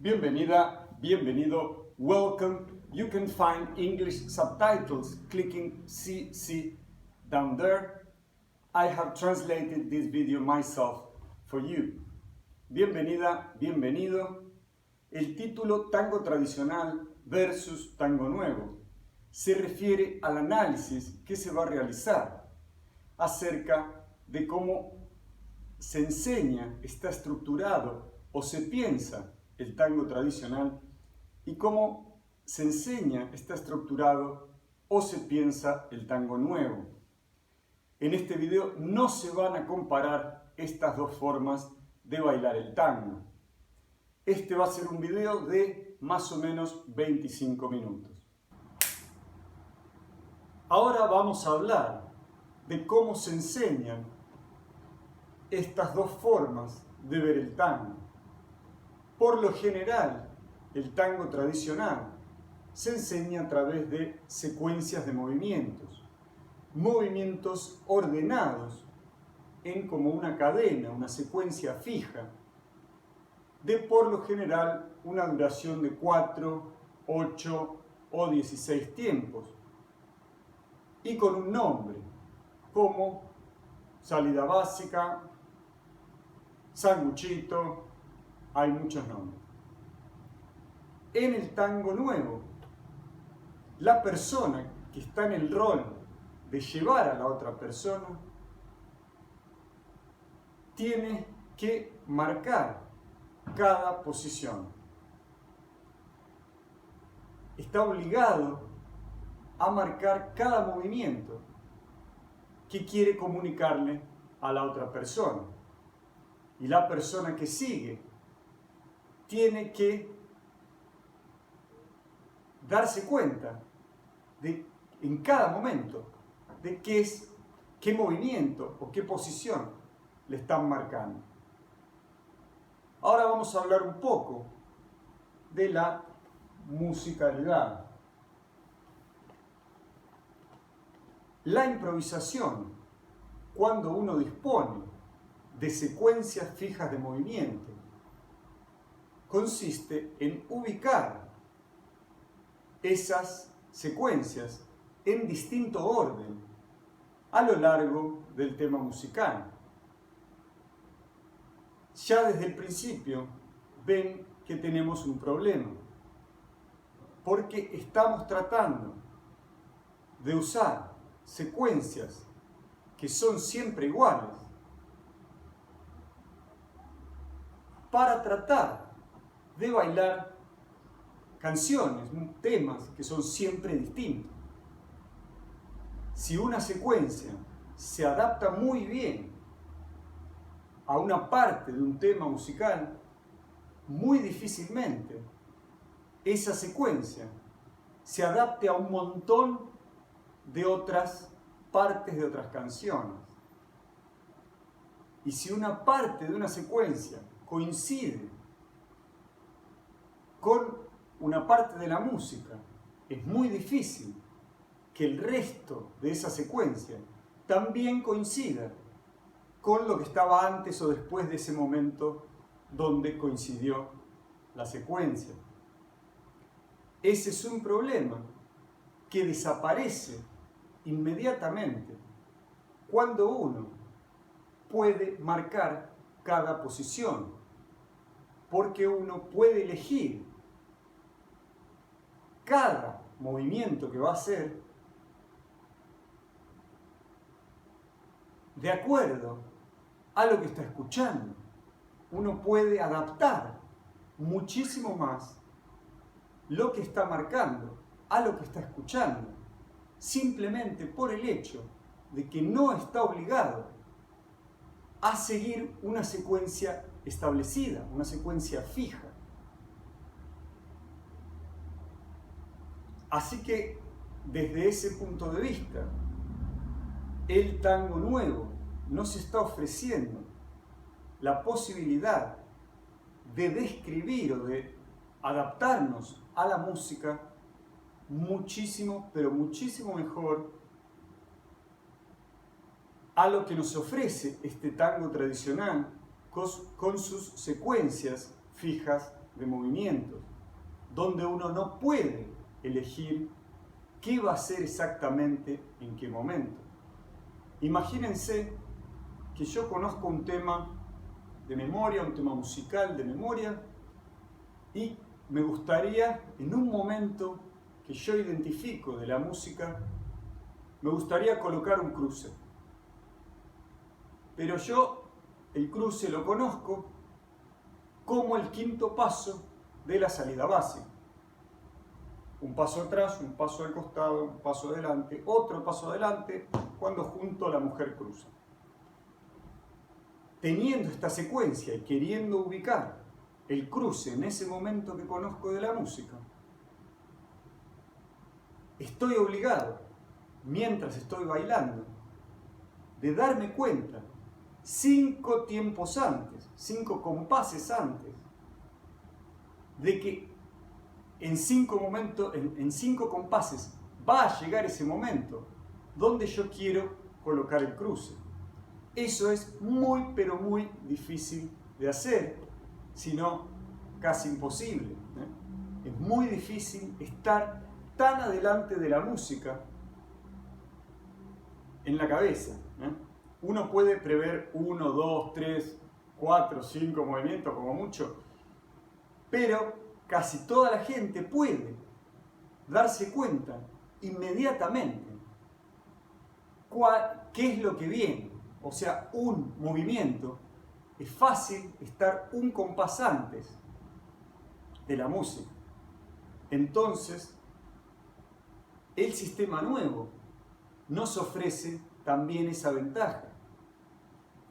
Bienvenida, bienvenido, welcome. You can find English subtitles clicking CC down there. I have translated this video myself for you. Bienvenida, bienvenido. El título Tango tradicional versus tango nuevo se refiere al análisis que se va a realizar acerca de cómo se enseña, está estructurado o se piensa el tango tradicional y cómo se enseña, está estructurado o se piensa el tango nuevo. En este video no se van a comparar estas dos formas de bailar el tango. Este va a ser un video de más o menos 25 minutos. Ahora vamos a hablar de cómo se enseñan estas dos formas de ver el tango. Por lo general, el tango tradicional se enseña a través de secuencias de movimientos ordenados en como una cadena, una secuencia fija, de por lo general una duración de 4, 8 o 16 tiempos, y con un nombre, como salida básica, sanguchito, hay muchos nombres. En el tango nuevo, la persona que está en el rol de llevar a la otra persona tiene que marcar cada posición. Está obligado a marcar cada movimiento que quiere comunicarle a la otra persona. Y la persona que sigue tiene que darse cuenta en cada momento de qué movimiento o qué posición le están marcando. Ahora vamos a hablar un poco de la musicalidad. La improvisación, cuando uno dispone de secuencias fijas de movimiento, consiste en ubicar esas secuencias en distinto orden a lo largo del tema musical. Ya desde el principio ven que tenemos un problema, porque estamos tratando de usar secuencias que son siempre iguales para tratar de bailar canciones, temas que son siempre distintos. Si una secuencia se adapta muy bien a una parte de un tema musical, muy difícilmente esa secuencia se adapte a un montón de otras partes de otras canciones. Y si una parte de una secuencia coincide con una parte de la música, es muy difícil que el resto de esa secuencia también coincida con lo que estaba antes o después de ese momento donde coincidió la secuencia. Ese es un problema que desaparece inmediatamente cuando uno puede marcar cada posición, porque uno puede elegir cada movimiento que va a hacer de acuerdo a lo que está escuchando. Uno puede adaptar muchísimo más lo que está marcando a lo que está escuchando, simplemente por el hecho de que no está obligado a seguir una secuencia establecida, una secuencia fija. Así que, desde ese punto de vista, el tango nuevo nos está ofreciendo la posibilidad de describir o de adaptarnos a la música muchísimo, pero muchísimo mejor a lo que nos ofrece este tango tradicional con sus secuencias fijas de movimientos, donde uno no puede elegir qué va a hacer exactamente en qué momento. Imagínense que yo conozco un tema de memoria, un tema musical de memoria, y me gustaría, en un momento que yo identifico de la música, me gustaría colocar un cruce. Pero yo el cruce lo conozco como el quinto paso de la salida básica. Un paso atrás, un paso al costado, un paso adelante, otro paso adelante, cuando junto la mujer cruza. Teniendo esta secuencia y queriendo ubicar el cruce en ese momento que conozco de la música, estoy obligado, mientras estoy bailando, de darme cuenta 5 tiempos antes, 5 compases antes, de que en 5 compases va a llegar ese momento donde yo quiero colocar el cruce. Eso es muy, pero muy difícil de hacer, si no casi imposible. Es muy difícil estar tan adelante de la música en la cabeza. Uno puede prever 1, 2, 3, 4, 5 movimientos como mucho, pero casi toda la gente puede darse cuenta inmediatamente qué es lo que viene. O sea, un movimiento, es fácil estar un compás antes de la música. Entonces, el sistema nuevo nos ofrece también esa ventaja.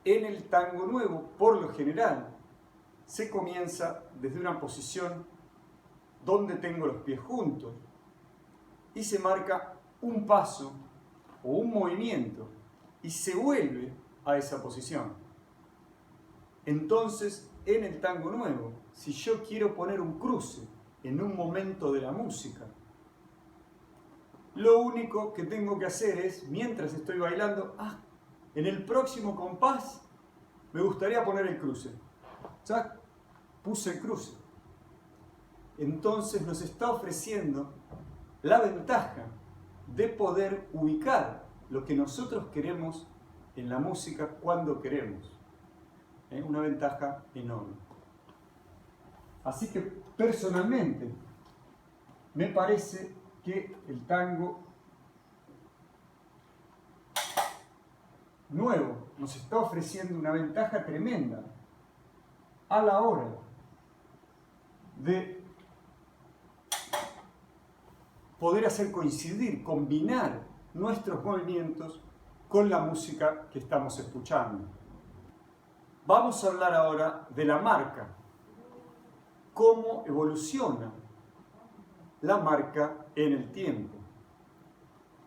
En el tango nuevo, por lo general, se comienza desde una posición donde tengo los pies juntos y se marca un paso o un movimiento y se vuelve a esa posición. Entonces, en el tango nuevo, si yo quiero poner un cruce en un momento de la música, lo único que tengo que hacer es, mientras estoy bailando, en el próximo compás me gustaría poner el cruce. ¿Sac? Puse el cruce. Entonces nos está ofreciendo la ventaja de poder ubicar lo que nosotros queremos en la música cuando queremos. Una ventaja enorme. Así que personalmente me parece que el tango nuevo nos está ofreciendo una ventaja tremenda a la hora de poder hacer coincidir, combinar nuestros movimientos con la música que estamos escuchando. Vamos a hablar ahora de la marca. ¿Cómo evoluciona la marca en el tiempo?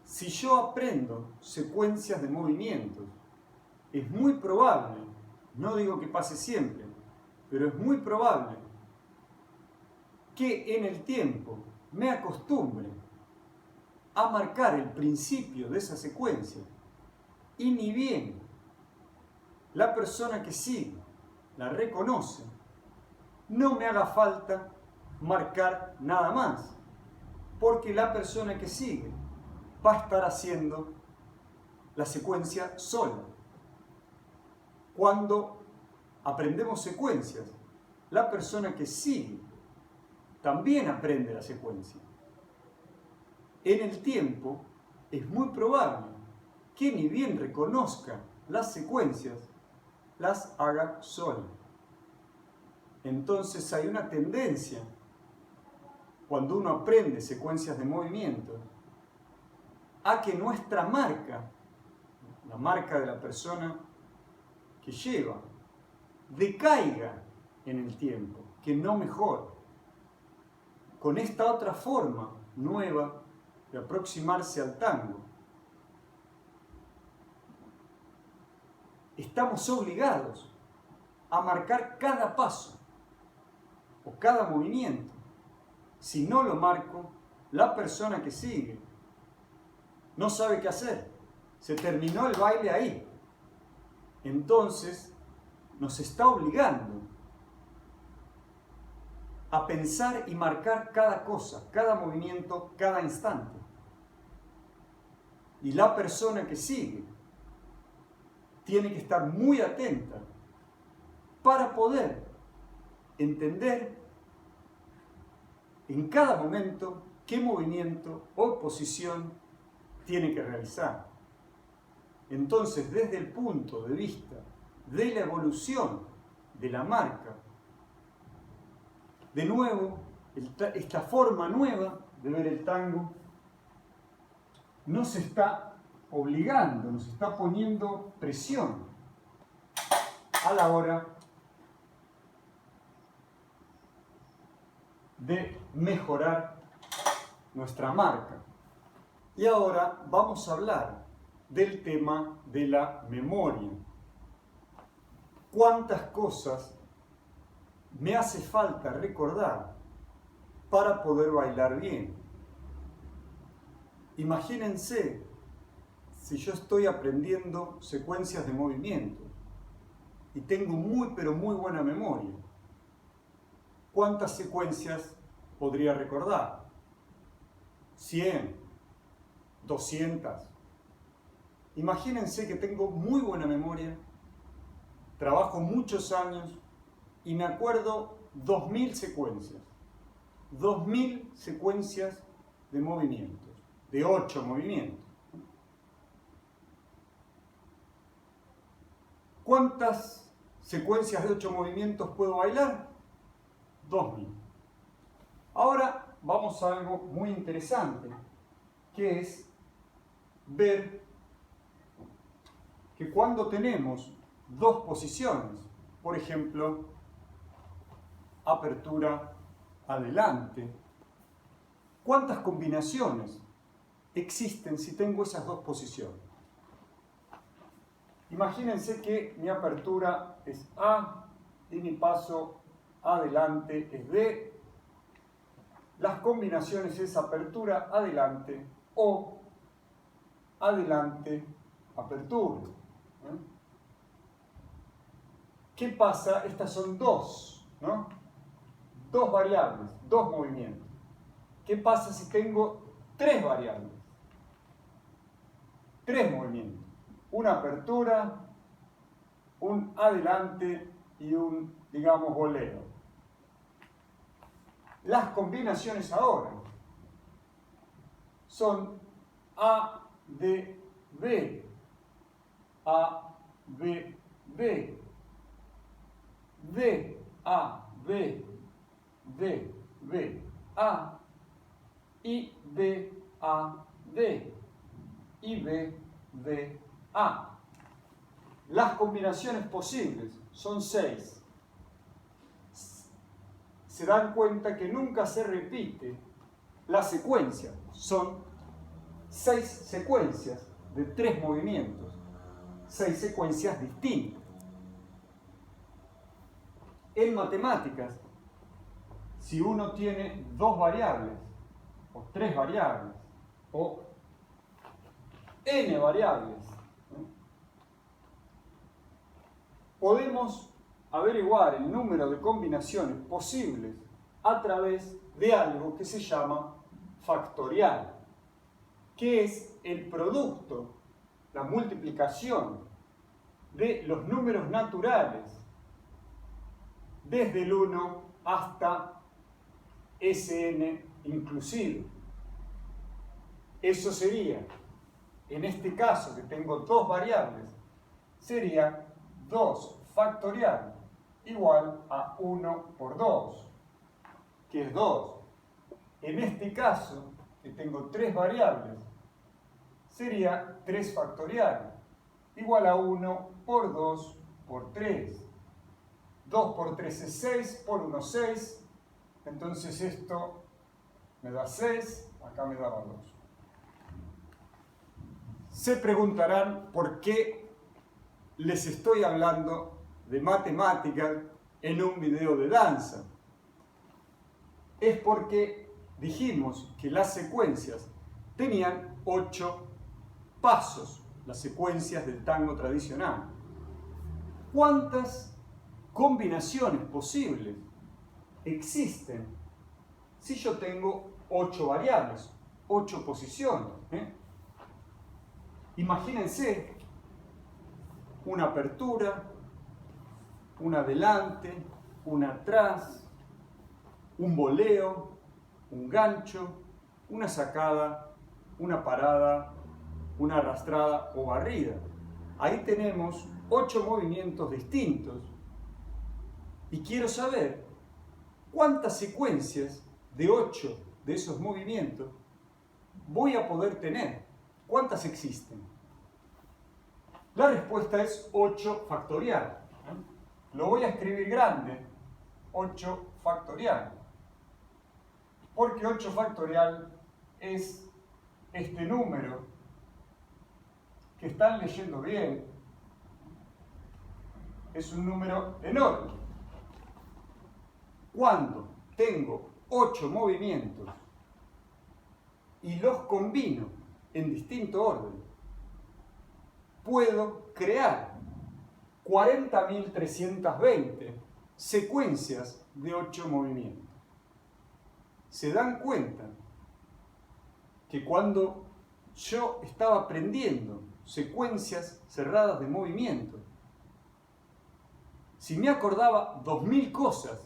Si yo aprendo secuencias de movimientos, es muy probable, no digo que pase siempre, pero es muy probable que en el tiempo me acostumbre a marcar el principio de esa secuencia y ni bien la persona que sigue la reconoce, no me haga falta marcar nada más, porque la persona que sigue va a estar haciendo la secuencia sola. Cuando aprendemos secuencias, la persona que sigue también aprende la secuencia. En el tiempo es muy probable que ni bien reconozca las secuencias, las haga sola. Entonces hay una tendencia, cuando uno aprende secuencias de movimientos, a que nuestra marca, la marca de la persona que lleva, decaiga en el tiempo, que no mejore. Con esta otra forma nueva de aproximarse al tango, estamos obligados a marcar cada paso o cada movimiento. Si no lo marco, la persona que sigue no sabe qué hacer. Se terminó el baile ahí. Entonces, nos está obligando a pensar y marcar cada cosa, cada movimiento, cada instante. Y la persona que sigue tiene que estar muy atenta para poder entender en cada momento qué movimiento o posición tiene que realizar. Entonces, desde el punto de vista de la evolución de la marca, de nuevo, esta forma nueva de ver el tango nos está obligando, nos está poniendo presión a la hora de mejorar nuestra marca. Y ahora vamos a hablar del tema de la memoria. ¿Cuántas cosas me hace falta recordar para poder bailar bien? Imagínense si yo estoy aprendiendo secuencias de movimientos y tengo pero muy buena memoria. ¿Cuántas secuencias podría recordar? 100, 200. Imagínense que tengo muy buena memoria, trabajo muchos años y me acuerdo 2000 secuencias. 2000 secuencias de movimientos, de 8 movimientos. ¿Cuántas secuencias de 8 movimientos puedo bailar? 2000. Ahora vamos a algo muy interesante, que es ver que cuando tenemos dos posiciones, por ejemplo, apertura, adelante, ¿cuántas combinaciones existen si tengo esas dos posiciones? Imagínense que mi apertura es A y mi paso adelante es B. Las combinaciones es apertura, adelante o adelante, apertura. ¿Qué pasa? Estas son dos, ¿no? Dos variables, dos movimientos. ¿Qué pasa si tengo tres variables? Tres movimientos. Una apertura, un adelante y un, digamos, bolero. Las combinaciones ahora son A, D, B, A, B, B, D, A, B, D, B, A, y D, A, D, y B, D, A. Las combinaciones posibles son 6. Se dan cuenta que nunca se repite la secuencia. Son 6 secuencias de 3 movimientos. 6 secuencias distintas. En matemáticas, si uno tiene 2 variables, o 3 variables, o n variables, podemos averiguar el número de combinaciones posibles a través de algo que se llama factorial, que es el producto, la multiplicación de los números naturales desde el 1 hasta Sn inclusive. Eso sería, en este caso que tengo dos variables, sería 2 factorial igual a 1 por 2, que es 2. En este caso, que tengo 3 variables, sería 3 factorial igual a 1 por 2 por 3. 2 por 3 es 6, por 1 6, entonces esto me da 6, acá me daba 2. Se preguntarán por qué les estoy hablando de matemáticas en un video de danza. Es porque dijimos que las secuencias tenían 8 pasos, las secuencias del tango tradicional. ¿Cuántas combinaciones posibles existen si yo tengo 8 variables, 8 posiciones. Imagínense una apertura, un adelante, un atrás, un voleo, un gancho, una sacada, una parada, una arrastrada o barrida. Ahí tenemos 8 movimientos distintos y quiero saber cuántas secuencias de 8 de esos movimientos voy a poder tener. ¿Cuántas existen? La respuesta es 8 factorial. Lo voy a escribir grande, 8 factorial. Porque 8 factorial es este número que están leyendo bien. Es un número enorme. Cuando tengo 8 movimientos y los combino en distinto orden, puedo crear 40.320 secuencias de 8 movimientos. ¿Se dan cuenta que cuando yo estaba aprendiendo secuencias cerradas de movimiento, si me acordaba 2000 cosas,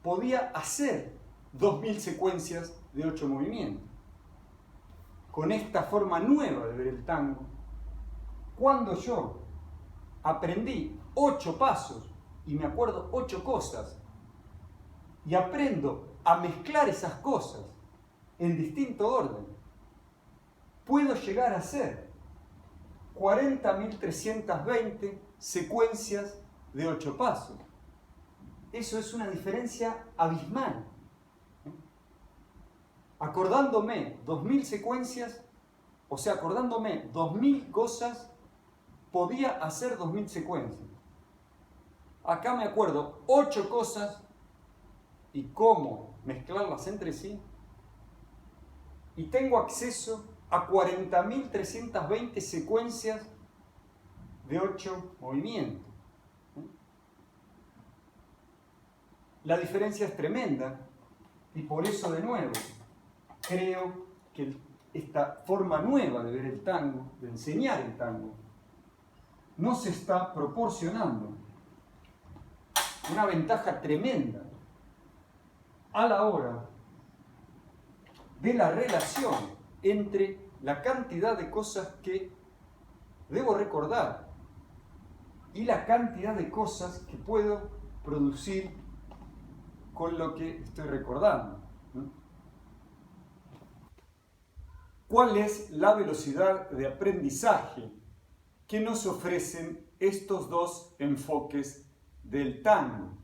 podía hacer 2000 secuencias de 8 movimientos? Con esta forma nueva de ver el tango, cuando yo aprendí 8 pasos y me acuerdo 8 cosas y aprendo a mezclar esas cosas en distinto orden, puedo llegar a hacer 40.320 secuencias de 8 pasos. Eso es una diferencia abismal. Acordándome 2000 secuencias, o sea, acordándome 2000 cosas, podía hacer 2000 secuencias. Acá me acuerdo 8 cosas y cómo mezclarlas entre sí, y tengo acceso a 40.320 secuencias de 8 movimientos. La diferencia es tremenda y por eso, de nuevo, creo que esta forma nueva de ver el tango, de enseñar el tango, nos está proporcionando una ventaja tremenda a la hora de la relación entre la cantidad de cosas que debo recordar y la cantidad de cosas que puedo producir con lo que estoy recordando. ¿Cuál es la velocidad de aprendizaje que nos ofrecen estos dos enfoques del tango?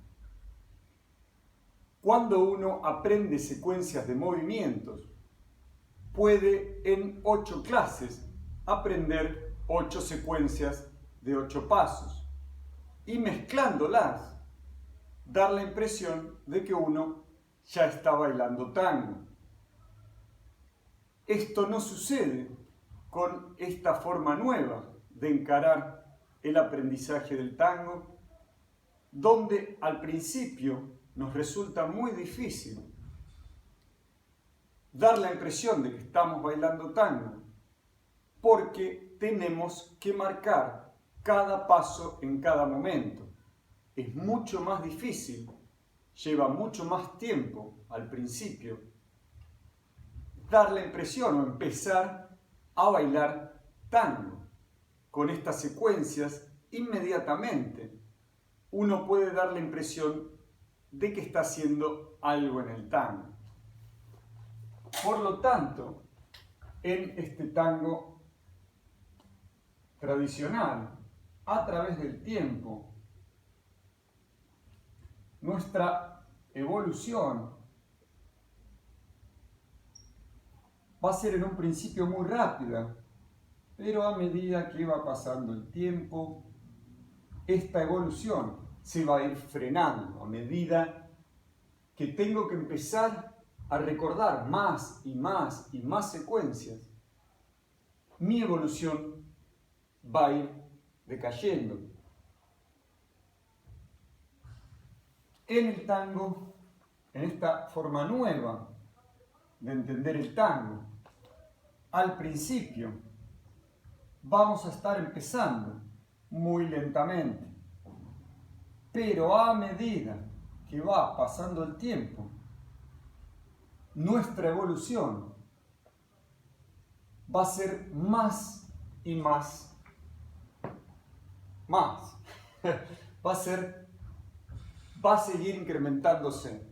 Cuando uno aprende secuencias de movimientos, puede en 8 clases aprender 8 secuencias de 8 pasos y mezclándolas dar la impresión de que uno ya está bailando tango. Esto no sucede con esta forma nueva de encarar el aprendizaje del tango, donde al principio nos resulta muy difícil dar la impresión de que estamos bailando tango, porque tenemos que marcar cada paso en cada momento. Es mucho más difícil, lleva mucho más tiempo al principio dar la impresión o empezar a bailar tango. Con estas secuencias, inmediatamente uno puede dar la impresión de que está haciendo algo en el tango. Por lo tanto, en este tango tradicional, a través del tiempo, nuestra evolución va a ser en un principio muy rápida, pero a medida que va pasando el tiempo, esta evolución se va a ir frenando a medida que tengo que empezar a recordar más y más y más secuencias. Mi evolución va a ir decayendo. En el tango en esta forma nueva de entender el tango. Al principio vamos a estar empezando muy lentamente, pero a medida que va pasando el tiempo, nuestra evolución va a ser más y más. Va a seguir incrementándose.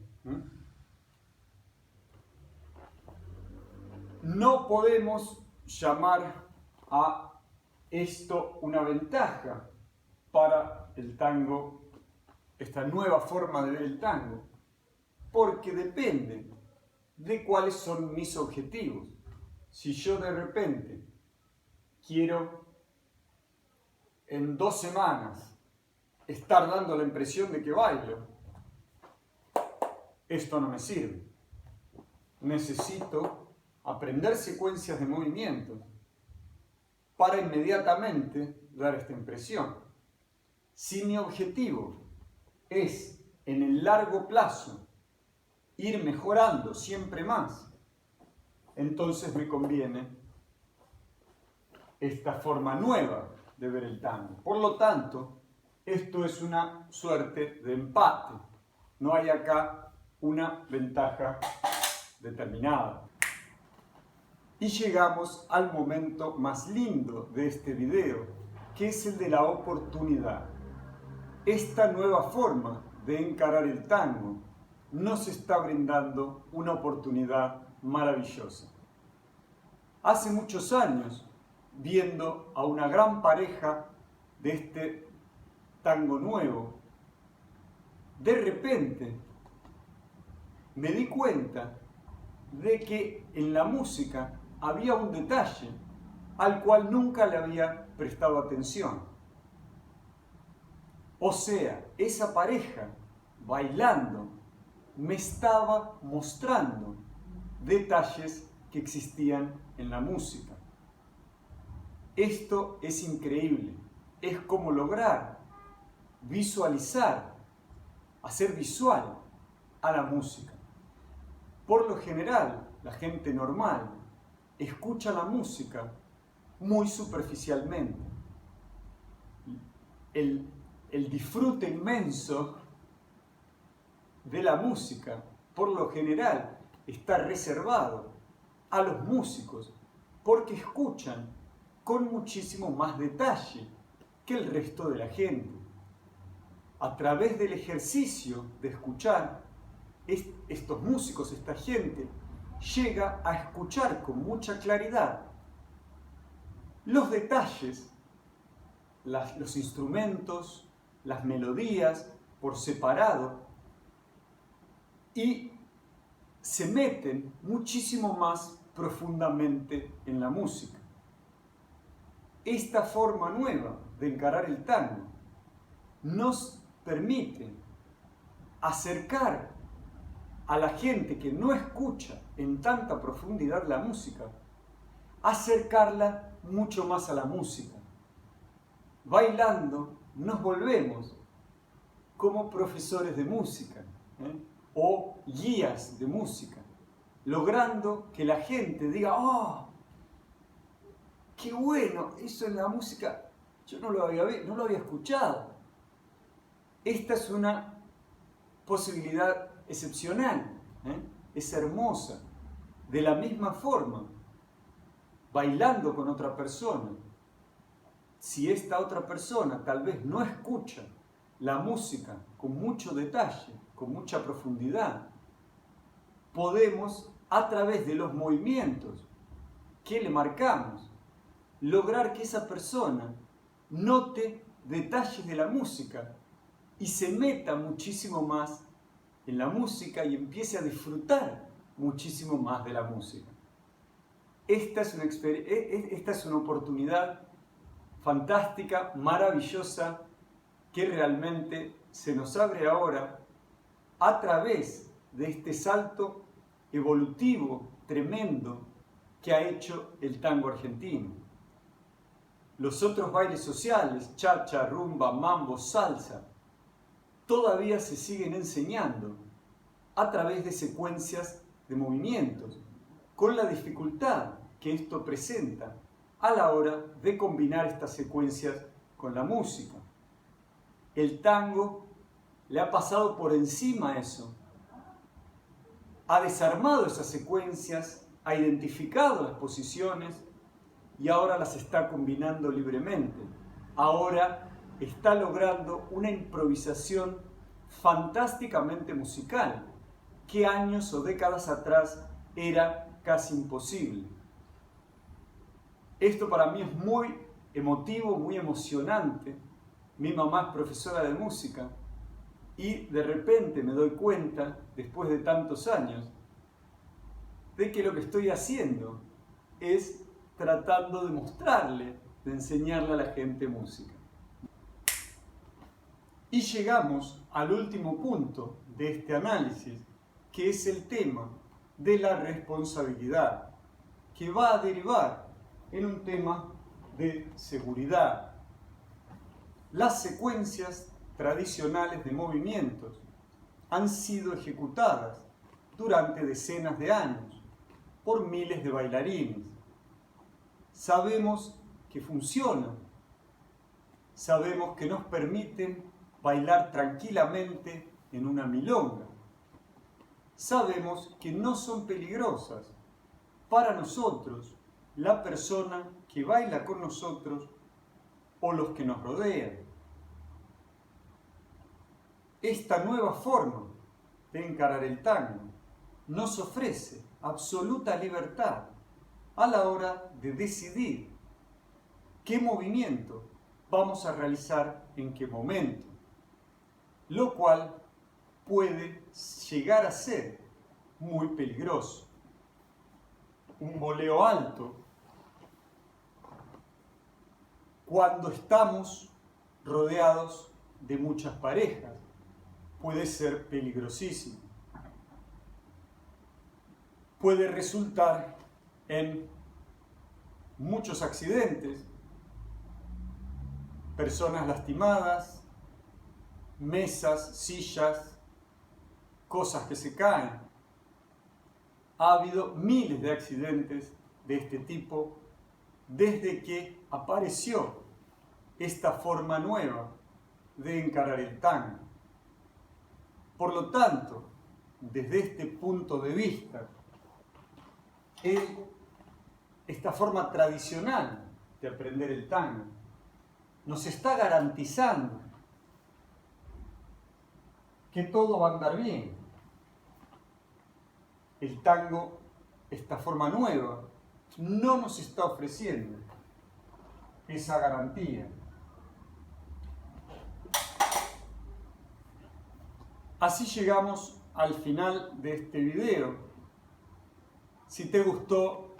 No podemos llamar a esto una ventaja para el tango, esta nueva forma de ver el tango, porque depende de cuáles son mis objetivos. Si yo de repente quiero en 2 semanas estar dando la impresión de que bailo, esto no me sirve. Necesito aprender secuencias de movimientos para inmediatamente dar esta impresión. Si mi objetivo es en el largo plazo ir mejorando siempre más, entonces me conviene esta forma nueva de ver el tango. Por lo tanto, esto es una suerte de empate. No hay acá una ventaja determinada. Y llegamos al momento más lindo de este video, que es el de la oportunidad. Esta nueva forma de encarar el tango nos está brindando una oportunidad maravillosa. Hace muchos años, viendo a una gran pareja de este tango nuevo, de repente me di cuenta de que en la música había un detalle al cual nunca le había prestado atención. O sea, esa pareja bailando me estaba mostrando detalles que existían en la música. Esto es increíble. Es como lograr visualizar, hacer visual a la música. Por lo general, la gente normal escucha la música muy superficialmente. El disfrute inmenso de la música, por lo general, está reservado a los músicos porque escuchan con muchísimo más detalle que el resto de la gente. A través del ejercicio de escuchar, estos músicos, esta gente, llega a escuchar con mucha claridad los detalles, los instrumentos, las melodías por separado, y se meten muchísimo más profundamente en la música. Esta forma nueva de encarar el tango nos permite acercar a la gente que no escucha en tanta profundidad la música, acercarla mucho más a la música. Bailando nos volvemos como profesores de música, o guías de música, logrando que la gente diga: ¡oh, qué bueno! Eso en la música yo no lo había escuchado. Esta es una posibilidad excepcional, es hermosa. De la misma forma, bailando con otra persona, si esta otra persona tal vez no escucha la música con mucho detalle, con mucha profundidad, podemos, a través de los movimientos que le marcamos, lograr que esa persona note detalles de la música y se meta muchísimo más en la música y empiece a disfrutar muchísimo más de la música. Esta es una oportunidad fantástica, maravillosa, que realmente se nos abre ahora a través de este salto evolutivo tremendo que ha hecho el tango argentino. Los otros bailes sociales, cha-cha, rumba, mambo, salsa, todavía se siguen enseñando a través de secuencias de movimientos, con la dificultad que esto presenta a la hora de combinar estas secuencias con la música. El tango le ha pasado por encima eso, ha desarmado esas secuencias, ha identificado las posiciones y ahora las está combinando libremente. Ahora está logrando una improvisación fantásticamente musical, que años o décadas atrás era casi imposible. Esto para mí es muy emotivo, muy emocionante. Mi mamá es profesora de música y de repente me doy cuenta, después de tantos años, de que lo que estoy haciendo es tratando de mostrarle, de enseñarle a la gente música. Y llegamos al último punto de este análisis, que es el tema de la responsabilidad, que va a derivar en un tema de seguridad. Las secuencias tradicionales de movimientos han sido ejecutadas durante decenas de años por miles de bailarines. Sabemos que funcionan, sabemos que nos permiten bailar tranquilamente en una milonga. Sabemos que no son peligrosas para nosotros, la persona que baila con nosotros o los que nos rodean. Esta nueva forma de encarar el tango nos ofrece absoluta libertad a la hora de decidir qué movimiento vamos a realizar en qué momento, lo cual puede llegar a ser muy peligroso. Un boleo alto, cuando estamos rodeados de muchas parejas, puede ser peligrosísimo. Puede resultar en muchos accidentes, personas lastimadas, mesas, sillas, cosas que se caen. Ha habido miles de accidentes de este tipo desde que apareció esta forma nueva de encarar el tango. Por lo tanto, desde este punto de vista, esta forma tradicional de aprender el tango nos está garantizando que todo va a andar bien. El tango, esta forma nueva, no nos está ofreciendo esa garantía. Así llegamos al final de este video. Si te gustó,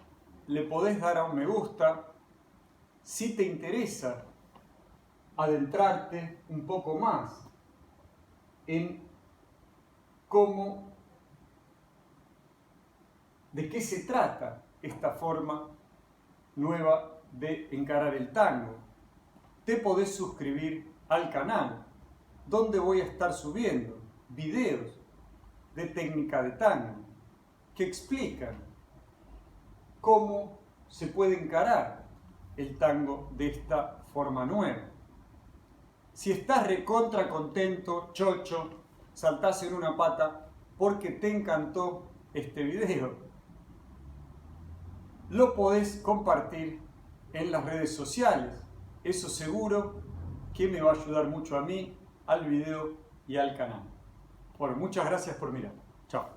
le podés dar a un me gusta. Si te interesa adentrarte un poco más en de qué se trata esta forma nueva de encarar el tango, te podés suscribir al canal, donde voy a estar subiendo videos de técnica de tango que explican cómo se puede encarar el tango de esta forma nueva. Si estás recontra contento, chocho, saltás en una pata porque te encantó este video, lo podés compartir en las redes sociales. Eso seguro que me va a ayudar mucho a mí, al video y al canal. Bueno, muchas gracias por mirar. Chao.